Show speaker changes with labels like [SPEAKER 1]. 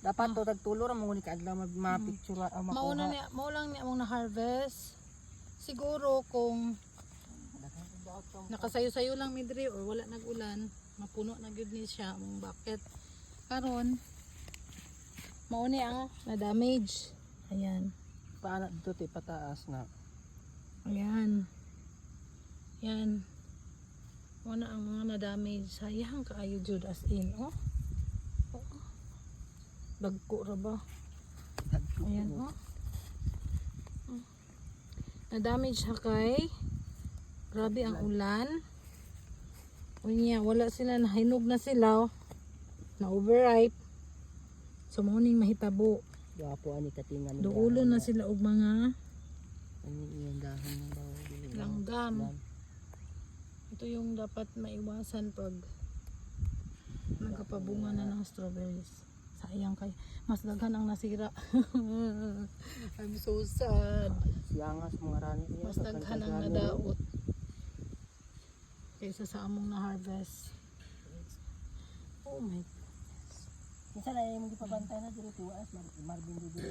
[SPEAKER 1] Dapat to tagtulo ra mo ni kaadlaw mapicture
[SPEAKER 2] Mauna niya, maulang niya mong na-harvest. Siguro kung nakasayo-sayo lang midri or wala nag-ulan, mapuno na gyud ni siya mong bucket. Karon mauni ang na-damage. Ayan.
[SPEAKER 1] paana dito ti pataas na.
[SPEAKER 2] Ayan. Yan. Wala ang mga na-damage. Sayang kaayo jud as in, oh. Oh. Dagko ra ba? Ayan, oh. Na-damage siya kay grabe ang ulan. Unya, wala sila, nahinog na sila, oh. Na-overripe. So, morning mahitabo.
[SPEAKER 1] Gapo ani katingan.
[SPEAKER 2] Duulo na sila og mga
[SPEAKER 1] Ani yung dahon ng daw.
[SPEAKER 2] langgam. Ito yung dapat maiwasan pag nagkapabunga na ng strawberries. Sayang kay mas daghan ang nasira. I'm so sad.
[SPEAKER 1] Siyangas mga rani niya.
[SPEAKER 2] Mas daghan ang nadaot kaysa sa among na harvest. Oh my goodness.
[SPEAKER 1] Kinsa na yung gipabantay na diri tuwas Marvin dito.